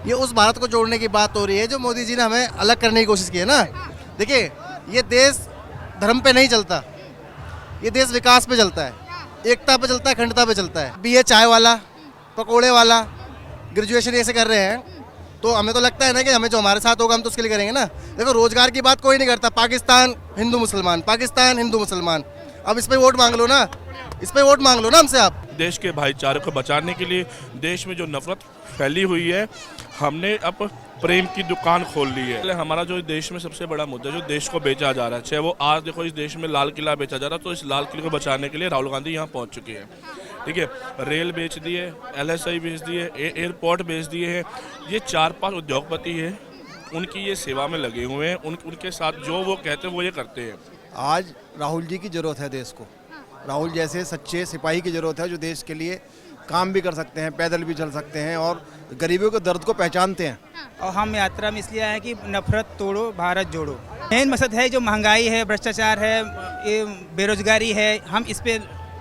ये उस भारत को जोड़ने की बात हो रही है जो मोदी जी ने हमें अलग करने की कोशिश की है ना। देखिए, ये देश धर्म पे नहीं चलता, ये देश विकास पे चलता है, एकता पे चलता है, अखंडता पे चलता है। बीए चाय वाला, पकोड़े वाला, ग्रेजुएशन ऐसे कर रहे हैं, तो हमें तो लगता है ना कि हमें जो हमारे साथ होगा हम तो उसके लिए करेंगे ना। देखो, रोजगार की बात कोई नहीं करता, पाकिस्तान हिंदू मुसलमान, पाकिस्तान हिंदू मुसलमान। अब इस पे वोट मांग लो ना, इस पे वोट मांग लो ना हमसे आप। देश के भाईचारे को बचाने के लिए देश में जो नफरत फैली हुई है, हमने अब प्रेम की दुकान खोल ली है। हमारा जो देश में सबसे बड़ा मुद्दा जो देश को बेचा जा रहा है, चाहे वो आज देखो इस देश में लाल किला बेचा जा रहा है, तो इस लाल किले को बचाने के लिए राहुल गांधी यहाँ पहुँच चुके हैं। ठीक है, रेल बेच दिए, LSI बेच दिए, एयरपोर्ट बेच दिए हैं। ये 4-5 उद्योगपति हैं, उनकी ये सेवा में लगे हुए हैं, उनके साथ जो वो कहते हैं वो ये करते हैं। आज राहुल जी की ज़रूरत है देश को। राहुल जैसे सच्चे सिपाही की ज़रूरत है जो देश के लिए काम भी कर सकते हैं, पैदल भी चल सकते हैं और गरीबों के दर्द को पहचानते हैं। और हम यात्रा में इसलिए आए हैं कि नफरत तोड़ो, भारत जोड़ो। मेन मकसद है जो महंगाई है, भ्रष्टाचार है, ये बेरोजगारी है, हम इस पे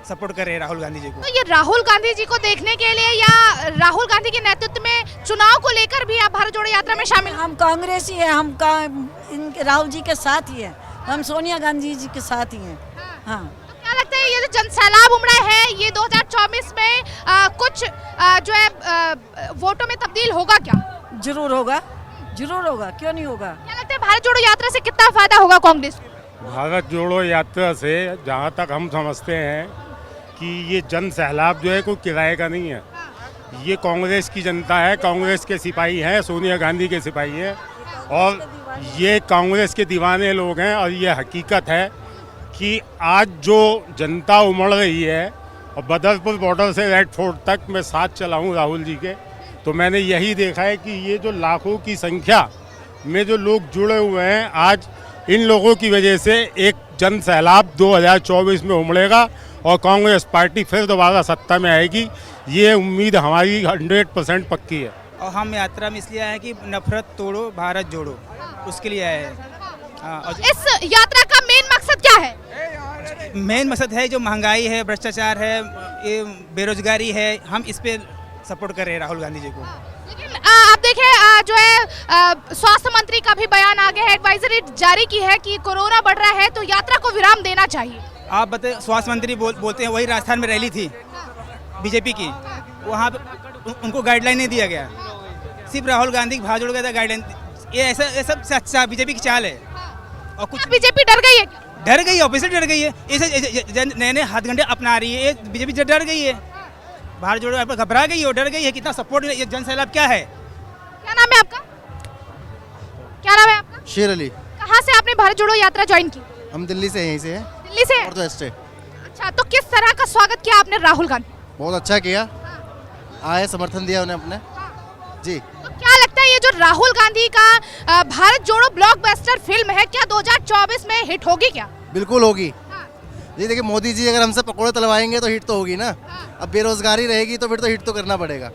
सपोर्ट कर रहे हैं राहुल गांधी जी को। तो ये राहुल गांधी जी को देखने के लिए या राहुल गांधी के नेतृत्व में चुनाव को लेकर भी आप भारत जोड़ो यात्रा में शामिल? हम कांग्रेसी है, हम राहुल जी के साथ ही है, हम सोनिया गांधी जी के साथ ही हैं। हाँ, क्या लगता है ये जो जनसैलाब उमड़ा है, ये 2024 में कुछ जो है वोटों में तब्दील होगा क्या? जरूर होगा, जरूर होगा, क्यों नहीं होगा। क्या लगता है भारत जोड़ो यात्रा से कितना फायदा होगा कांग्रेस को? भारत जोड़ो यात्रा से जहाँ तक हम समझते हैं कि ये जन सैलाब जो है कोई किराए का नहीं है। ये कांग्रेस की जनता है, कांग्रेस के सिपाही हैं, सोनिया गांधी के सिपाही हैं और ये कांग्रेस के दीवाने लोग हैं। और ये हकीकत है कि आज जो जनता उमड़ रही है और बदरपुर बॉर्डर से रेड फोर्ट तक मैं साथ चला हूँ राहुल जी के, तो मैंने यही देखा है कि ये जो लाखों की संख्या में जो लोग जुड़े हुए हैं, आज इन लोगों की वजह से एक जन सैलाब 2024 में उमड़ेगा और कांग्रेस पार्टी फिर दोबारा सत्ता में आएगी। ये उम्मीद हमारी 100% पक्की है। और हम यात्रा में इसलिए आए हैं कि नफरत तोड़ो, भारत जोड़ो, उसके लिए आए हैं। और इस यात्रा का मेन मकसद क्या है? मेन मकसद है जो महंगाई है, भ्रष्टाचार है, ये बेरोजगारी है, हम इस पे सपोर्ट कर रहे हैं राहुल गांधी जी को। लेकिन आप देखें जो है स्वास्थ्य मंत्री का भी बयान आ गया है, एडवाइजरी जारी की है कि कोरोना बढ़ रहा है तो यात्रा को विराम देना चाहिए। आप बताए, स्वास्थ्य मंत्री बोलते हैं, वही राजस्थान में रैली थी बीजेपी की, वहाँ पे उनको गाइडलाइन नहीं दिया गया, सिर्फ राहुल गांधी भाग जोड़ गया था गाइडलाइन। ये ऐसा अच्छा बीजेपी की चाल है। और कुछ बीजेपी डर गई है? डर गई है, ऑफिसर डर गई है, ऐसे नए नए हथकंडे अपना रही है, बीजेपी डर गई है, भारत जोड़ो घबरा गई है और डर गई है। कितना सपोर्ट, ये जन सैलाब क्या है? क्या नाम है आपका? क्या नाम है आपका? शेर अली। कहाँ से आपने भारत जोड़ो यात्रा ज्वाइन की? हम दिल्ली से, यहीं से हैं। दिल्ली से? नॉर्थ वेस्ट से। अच्छा, तो किस तरह का स्वागत किया आपने राहुल गांधी? बहुत अच्छा किया, आए, समर्थन दिया उन्हें अपने जी। तो क्या लगता है ये जो राहुल गांधी का भारत जोड़ो ब्लॉकबस्टर फिल्म है, क्या 2024 में हिट होगी क्या? बिल्कुल होगी जी। देखिए, मोदी जी अगर हमसे पकौड़े तलवाएंगे तो हिट तो होगी ना। अब बेरोजगारी रहेगी तो फिर तो हिट तो करना पड़ेगा।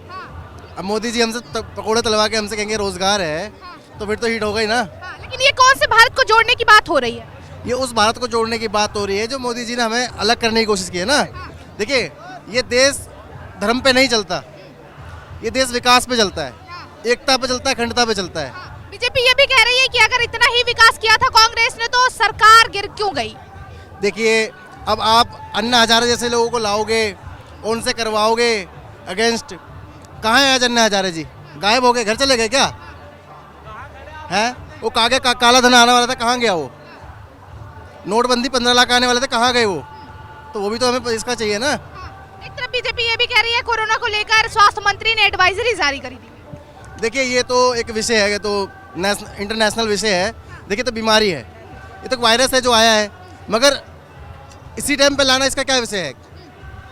अब मोदी जी हमसे पकौड़े तलवा के हमसे कहेंगे रोजगार है तो फिर तो हिट होगा ही ना। लेकिन ये कौन से भारत को जोड़ने की बात हो रही है? ये उस भारत को जोड़ने की बात हो रही है जो मोदी जी ने हमें अलग करने की कोशिश की है ना। देखिए, ये देश धर्म पे नहीं चलता, ये देश विकास पे चलता है, एकता पे चलता है, अखंडता पे चलता है। बीजेपी ये भी कह रही है कि अगर इतना ही विकास किया था कांग्रेस ने तो सरकार गिर क्यों गई? देखिए, अब आप अन्ना हजारे जैसे लोगों को लाओगे, उनसे करवाओगे अगेंस्ट, कहाँ है आज अन्ना हजारे जी? गायब हो गए, घर चले गए क्या? हैं वो काला धन आने वाला था, कहाँ गया वो? नोटबंदी 15 लाख आने वाले थे, कहाँ गए वो? तो वो भी तो हमें इसका चाहिए ना। एक तरफ बीजेपी ये भी कह रही है कोरोना को लेकर स्वास्थ्य मंत्री ने एडवाइजरी जारी करी थी। देखिए, ये तो एक विषय है, ये तो इंटरनेशनल विषय है। देखिए, तो बीमारी है, ये तो वायरस है जो आया है, मगर इसी टाइम पे लाना इसका क्या विषय है?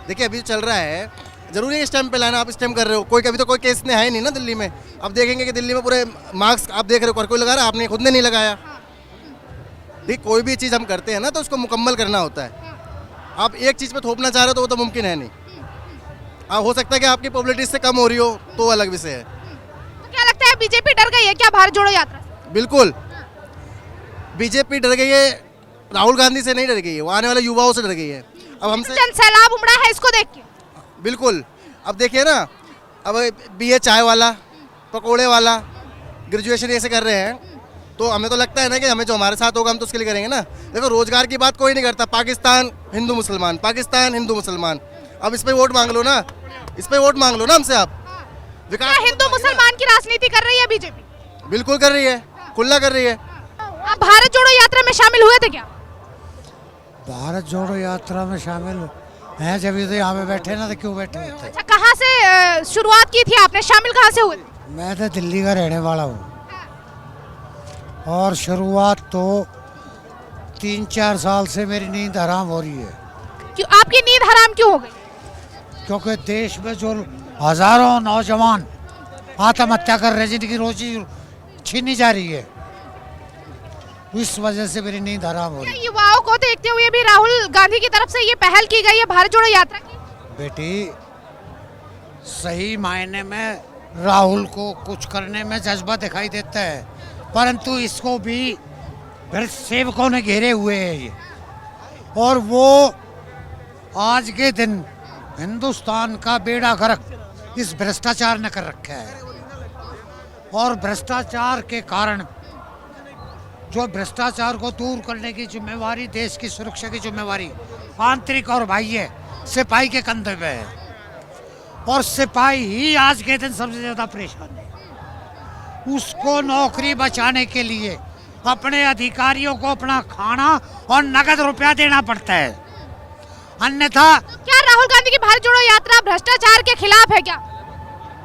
देखिए, अभी चल रहा है, जरूरी है इस टाइम पे लाना। आप इस टाइम कर रहे हो, कोई कभी तो कोई केस ने है नहीं ना दिल्ली में। अब देखेंगे कि दिल्ली में पूरे मास्क आप देख रहे हो, कोई लगा रहा है, आपने खुद ने नहीं लगाया। देखिए, कोई भी चीज़ हम करते हैं ना तो उसको मुकम्मल करना होता है। आप एक चीज़ पे थोपना चाह रहे हो तो वो तो मुमकिन है नहीं। हो सकता है कि आपकी पॉपुलैरिटी से कम हो रही हो, तो अलग विषय है। तो क्या लगता है बीजेपी डर गई है क्या भारत जोड़ो यात्रा से? बिल्कुल, बीजेपी डर गई है, राहुल गांधी से नहीं डर गई है, वो आने वाले युवाओं से डर गई है। अब हमसे जनसैलाब उमड़ा है, इसको देख के। बिल्कुल, अब देखिए ना, अब बीए चाय वाला, पकोड़े वाला, ग्रेजुएशन ऐसे कर रहे हैं, तो हमें तो लगता है ना कि हमें जो हमारे साथ होगा हम तो उसके लिए करेंगे ना। देखो रोजगार की बात कोई नहीं करता, पाकिस्तान हिंदू मुसलमान, पाकिस्तान हिंदू मुसलमान। अब इस पे वोट मांग लो ना, इस पे वोट मांग लो ना हमसे आप। क्या विकास हिंदू मुसलमान की राजनीति कर रही है बीजेपी? बिल्कुल कर रही है, खुला कर रही है। आप भारत जोड़ो यात्रा में शामिल हुए थे क्या? भारत जोड़ो यात्रा में शामिल हैं, जब तो यहाँ पे बैठे ना, तो क्यों बैठे होते। अच्छा, कहाँ से शुरुआत की थी आपने, शामिल कहाँ से हुए थे? मैं तो दिल्ली का रहने वाला हूँ और शुरुआत तो 3-4 साल से मेरी नींद हराम हो रही है। क्यों आपकी नींद हराम क्यों हो गई? क्योंकि देश में जो हजारों नौजवान आत्महत्या कर रहे हैं, जिनकी रोजी छीनी जा रही है, इस वजह से मेरी नींद हराम हो रही है। युवाओं को देखते हुए भी राहुल गांधी की तरफ से ये पहल की गई है भारत जोड़ो यात्रा की। बेटी, सही मायने में राहुल को कुछ करने में जज्बा दिखाई देता है, परंतु इसको भी भ्रष्ट सेवकों ने घेरे हुए है ये, और वो आज के दिन हिंदुस्तान का बेड़ा गर्क इस भ्रष्टाचार ने कर रखा है। और भ्रष्टाचार के कारण, जो भ्रष्टाचार को दूर करने की जिम्मेवारी, देश की सुरक्षा की जिम्मेवारी आंतरिक और बाह्य सिपाही के कंधे पे है, और सिपाही ही आज के दिन सबसे ज्यादा परेशान है। उसको नौकरी बचाने के लिए अपने अधिकारियों को अपना खाना और नगद रुपया देना पड़ता है, अन्यथा। क्या राहुल गांधी की भारत जोड़ो यात्रा भ्रष्टाचार के खिलाफ है क्या?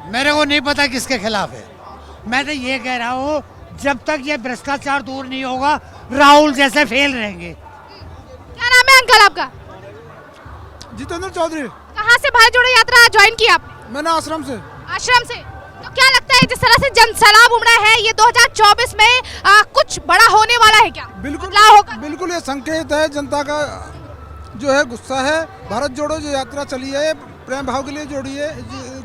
मेरे को नहीं पता किसके खिलाफ है, मैं तो ये कह रहा हूँ जब तक ये भ्रष्टाचार दूर नहीं होगा, राहुल जैसे फेल रहेंगे। क्या नाम है अंकल आपका? जितेंद्र चौधरी। कहाँ से भारत जोड़ो यात्रा ज्वाइन की आप? मैंने आश्रम से। आश्रम से। तो क्या लगता है जिस तरह से जनसैलाब उमड़ा है, ये 2024 में कुछ बड़ा होने वाला है क्या? बिल्कुल बदलाव होगा? बिल्कुल, ये संकेत है, जनता का जो है गुस्सा है। भारत जोड़ो जो यात्रा चली है, प्रेम भाव के लिए जोड़ी है,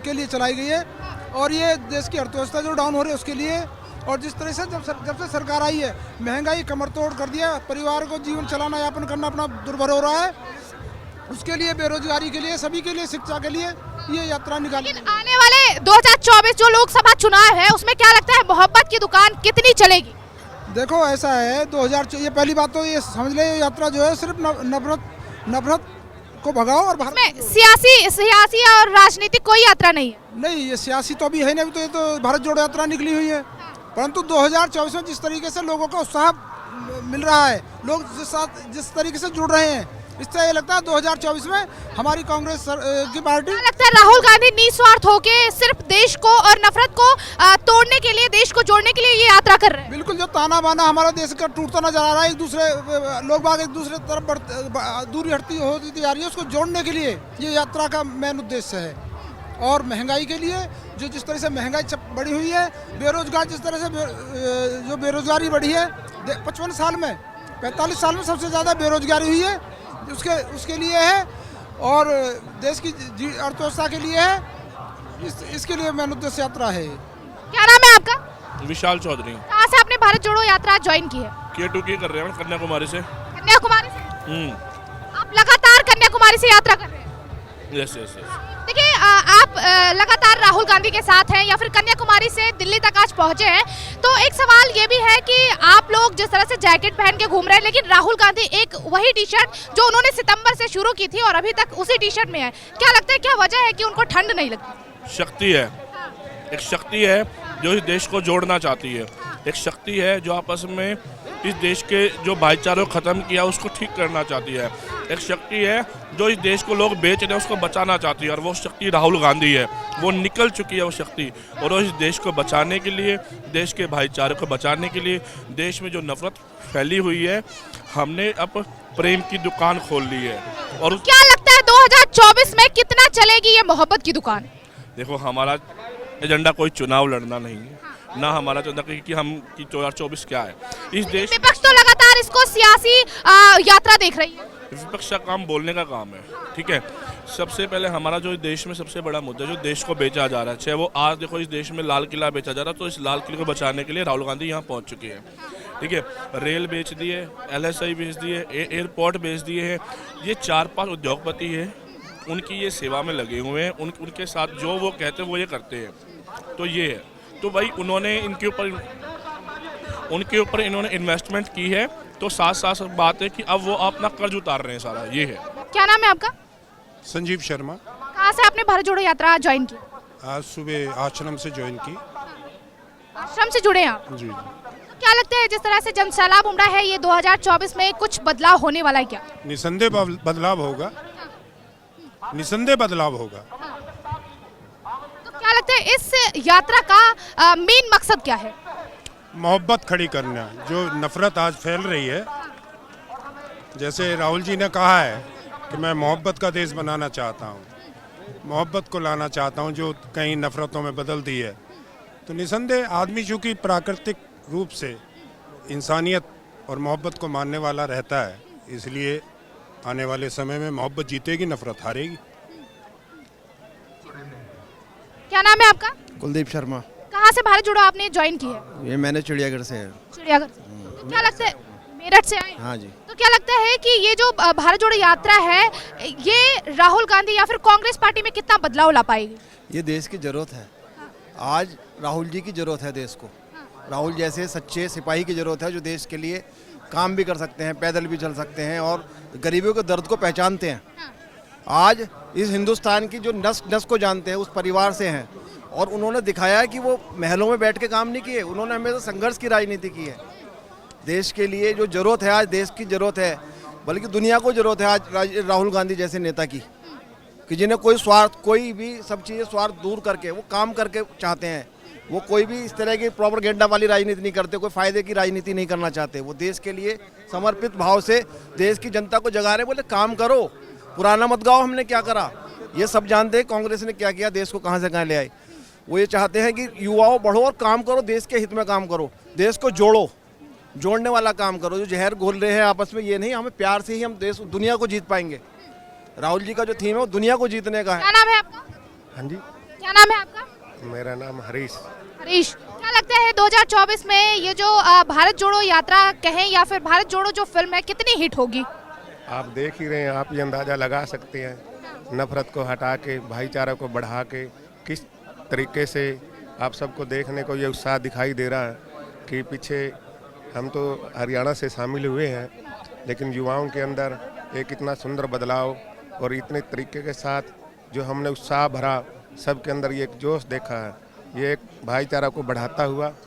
के लिए चलाई गई है, और ये देश की अर्थव्यवस्था जो डाउन हो रही है उसके लिए। और जिस तरह से जब से सरकार आई है, महंगाई कमर तोड़ कर दिया, परिवार को जीवन चलाना यापन करना अपना दुर्भर हो रहा है, उसके लिए, बेरोजगारी के लिए, सभी के लिए, शिक्षा के लिए ये यात्रा निकाली। लेकिन आने वाले 2024 जो लोकसभा चुनाव है, उसमें क्या लगता है मोहब्बत की दुकान कितनी चलेगी? देखो ऐसा है, 2000 ये पहली बात तो ये समझ ले, ये यात्रा जो है सिर्फ नफरत को भगाओ। और भारत में सियासी और राजनीतिक कोई यात्रा नहीं है। नहीं, ये सियासी तो अभी है नहीं, तो ये तो भारत जोड़ो यात्रा निकली हुई है। परंतु 2024 में जिस तरीके से लोगों को उत्साह मिल रहा है, लोग जिस तरीके से जुड़ रहे हैं, इससे ये लगता है 2024 में हमारी कांग्रेस की पार्टी। लगता है राहुल गांधी निस्वार्थ होके सिर्फ देश को और नफरत को तोड़ने के लिए, देश को जोड़ने के लिए ये यात्रा कर रहे हैं। बिल्कुल, जो ताना बाना हमारा देश का टूटता नजर आ रहा है, एक दूसरे लोग बाग एक दूसरे तरफ दूरी हटती होती जा रही है, उसको जोड़ने के लिए ये यात्रा का मेन उद्देश्य है। और महंगाई के लिए, जो जिस तरह से महंगाई बढ़ी हुई है, बेरोजगार जिस तरह से जो बेरोजगारी बढ़ी है 55 साल में, 45 साल में सबसे ज़्यादा बेरोजगारी हुई है, उसके लिए है, और देश की अर्थव्यवस्था के लिए है। इसके लिए मेन उद्देश्य यात्रा है। क्या नाम है आपका? विशाल चौधरी। कहाँ से आपने भारत जोड़ो यात्रा ज्वाइन की है? K2 की कर रहे हैं, कन्याकुमारी से। कन्याकुमारी से? आप लगातार कन्याकुमारी से यात्रा कर रहे हैं? Yes yes yes. देखिए, आप लगातार राहुल गांधी के साथ हैं, या फिर कन्याकुमारी से दिल्ली तक आज पहुंचे हैं, तो एक सवाल ये भी है कि आप लोग जिस तरह से जैकेट पहन के घूम रहे हैं, लेकिन राहुल गांधी एक वही टी शर्ट जो उन्होंने सितंबर से शुरू की थी और अभी तक उसी टी शर्ट में है। क्या लगता है, क्या वजह है कि उनको ठंड नहीं लगती? शक्ति है, एक शक्ति है जो इस देश को जोड़ना चाहती है, एक शक्ति है जो आपस में इस देश के जो भाईचारे को ख़त्म किया उसको ठीक करना चाहती है, एक शक्ति है जो इस देश को लोग बेच रहे हैं उसको बचाना चाहती है, और वो शक्ति राहुल गांधी है। वो निकल चुकी है वो शक्ति, और वो इस देश को बचाने के लिए, देश के भाईचारे को बचाने के लिए, देश में जो नफरत फैली हुई है, हमने अब प्रेम की दुकान खोल ली है। और क्या लगता है 2024 में कितना चलेगी ये मोहब्बत की दुकान? देखो, हमारा एजेंडा कोई चुनाव लड़ना नहीं है, ना हमारा एजेंडा कि हम कि 2024 क्या है। इस देश विपक्ष तो लगातार इसको सियासी यात्रा देख रही है। विपक्ष का काम बोलने का काम है, ठीक है। सबसे पहले हमारा जो देश में सबसे बड़ा मुद्दा जो देश को बेचा जा रहा है, चाहे वो आज देखो इस देश में लाल किला बेचा जा रहा है, तो इस लाल किले को बचाने के लिए राहुल गांधी यहाँ पहुँच चुके हैं, ठीक है। रेल बेच दिए, LSI बेच दिए, एयरपोर्ट बेच दिए हैं। ये 4-5 उद्योगपति हैं, उनकी ये सेवा में लगे हुए हैं, उनके साथ जो वो कहते हैं वो ये करते हैं। तो ये है, तो भाई उन्होंने उनके ऊपर इन्होंने इन्वेस्टमेंट की है, तो साथ साथ बात है कि अब वो अपना कर्ज उतार रहे हैं सारा, ये है। क्या नाम है आपका? संजीव शर्मा। कहाँ से आपने भारत जोड़ो यात्रा ज्वाइन की? आज सुबह आश्रम से ज्वाइन की। आश्रम से जुड़े हैं आप? जी। तो क्या लगता है जिस तरह से जन सैलाब उमड़ा है, ये 2024 में कुछ बदलाव होने वाला है क्या? निसंदेह बदलाव होगा, निसंदेह बदलाव होगा। तो क्या लगता है इस यात्रा का मेन मकसद क्या है? मोहब्बत खड़ी करना, जो नफरत आज फैल रही है। जैसे राहुल जी ने कहा है कि मैं मोहब्बत का देश बनाना चाहता हूँ, मोहब्बत को लाना चाहता हूँ जो कहीं नफरतों में बदल दी है। तो निसंदेह आदमी चूँकि प्राकृतिक रूप से इंसानियत और मोहब्बत को मानने वाला रहता है, इसलिए आने वाले समय में मोहब्बत जीतेगी, नफरत हारेगी। क्या नाम है आपका? कुलदीप शर्मा। कहाँ से भारत जोड़ो आपने ज्वाइन की है? ये मैंने चिड़ियाघर से है। चिड़ियाघर। तो क्या लगता है, मेरठ से आए? हाँ जी। तो क्या लगता है कि ये जो भारत जोड़ो यात्रा है, ये राहुल गांधी या फिर कांग्रेस पार्टी में कितना बदलाव ला पाएगी? ये देश की ज़रूरत है। आज राहुल जी की ज़रूरत है देश को। राहुल जैसे सच्चे सिपाही की ज़रूरत है जो देश के लिए काम भी कर सकते हैं, पैदल भी चल सकते हैं और गरीबों के दर्द को पहचानते हैं। आज इस हिंदुस्तान की जो नस नस को जानते हैं, उस परिवार से हैं और उन्होंने दिखाया है कि वो महलों में बैठ के काम नहीं किए, उन्होंने हमेशा संघर्ष की राजनीति की है। देश के लिए जो ज़रूरत है, आज देश की ज़रूरत है, बल्कि दुनिया को ज़रूरत है आज राहुल गांधी जैसे नेता की, कि जिन्हें कोई स्वार्थ, कोई भी सब चीज़ें स्वार्थ दूर करके वो काम करके चाहते हैं। वो कोई भी इस तरह की प्रोपेगेंडा वाली राजनीति नहीं करते, कोई फायदे की राजनीति नहीं करना चाहते। वो देश के लिए समर्पित भाव से देश की जनता को जगा रहे, बोले काम करो, पुराना मत गाओ हमने क्या करा। ये सब जानते हैं कांग्रेस ने क्या किया, देश को कहाँ से कहाँ ले आई। वो ये चाहते हैं कि युवाओं बढ़ो और काम करो, देश के हित में काम करो, देश को जोड़ो, जोड़ने वाला काम करो। जो जहर घोल रहे हैं आपस में, ये नहीं, हमें प्यार से ही हम देश दुनिया को जीत पाएंगे। राहुल जी का जो थीम है वो दुनिया को जीतने का है। क्या नाम है आपका? हाँ जी, क्या नाम है आपका? मेरा नाम हरीश। हरीश, क्या लगता है 2024 में ये जो भारत जोड़ो यात्रा कहें या फिर भारत जोड़ो जो फिल्म है, कितनी हिट होगी? आप देख ही रहे हैं, आप ये अंदाज़ा लगा सकते हैं। नफरत को हटा के, भाईचारा को बढ़ा के, किस तरीके से आप सबको देखने को ये उत्साह दिखाई दे रहा है कि पीछे हम तो हरियाणा से शामिल हुए हैं, लेकिन युवाओं के अंदर एक इतना सुंदर बदलाव और इतने तरीके के साथ जो हमने उत्साह भरा सबके अंदर ये एक जोश देखा है, ये एक भाईचारा को बढ़ाता हुआ